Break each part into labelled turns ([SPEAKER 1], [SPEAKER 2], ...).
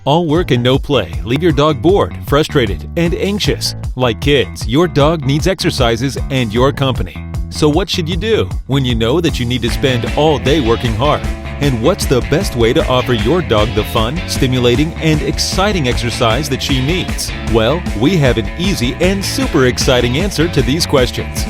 [SPEAKER 1] All work and no play leave your dog bored, frustrated, and anxious. Like kids, your dog needs exercises and your company. So what should you do when you know that you need to spend all day working hard? And what's the best way to offer your dog the fun, stimulating, and exciting exercise that she needs? Well, we have an easy and super exciting answer to these questions.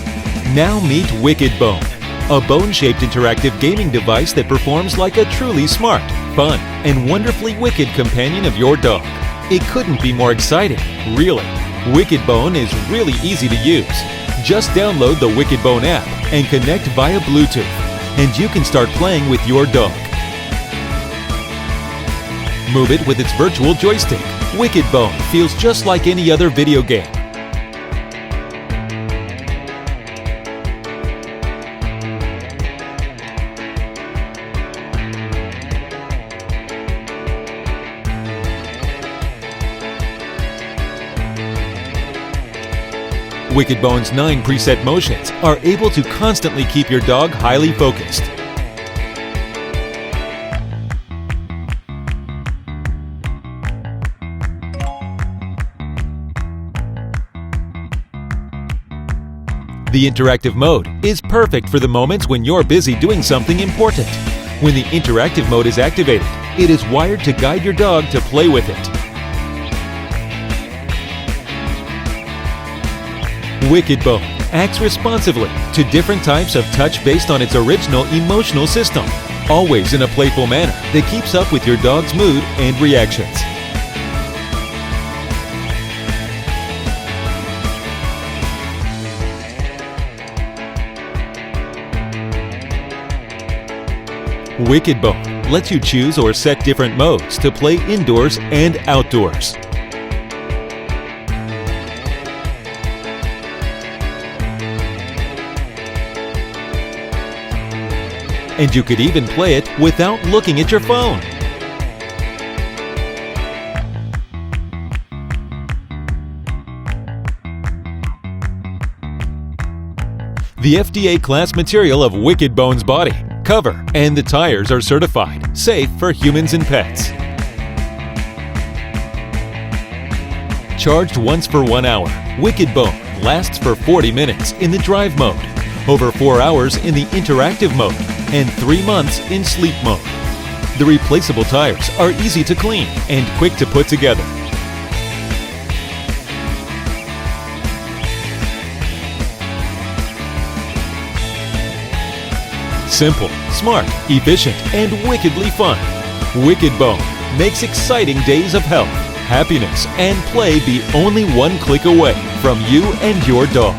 [SPEAKER 1] Now meet Wickedbone, a bone-shaped interactive gaming device that performs like a truly smart, fun, and wonderfully wicked companion of your dog. It couldn't be more exciting, really. Wickedbone is really easy to use. Just download the Wickedbone app and connect via Bluetooth, and you can start playing with your dog. Move it with its virtual joystick. Wickedbone feels just like any other video game. Wickedbone's 9 preset motions are able to constantly keep your dog highly focused. The interactive mode is perfect for the moments when you're busy doing something important. When the interactive mode is activated, it is wired to guide your dog to play with it. Wickedbone acts responsively to different types of touch based on its original emotional system, always in a playful manner that keeps up with your dog's mood and reactions. Wickedbone lets you choose or set different modes to play indoors and outdoors. And you could even play it without looking at your phone. The FDA class material of Wickedbone's body, cover, and the tires are certified, safe for humans and pets. Charged once for 1 hour, Wickedbone lasts for 40 minutes in the drive mode, over 4 hours in the interactive mode, and 3 months in sleep mode. The replaceable tires are easy to clean and quick to put together. Simple, smart, efficient, and wickedly fun. Wickedbone makes exciting days of health, happiness, and play be only one click away from you and your dog.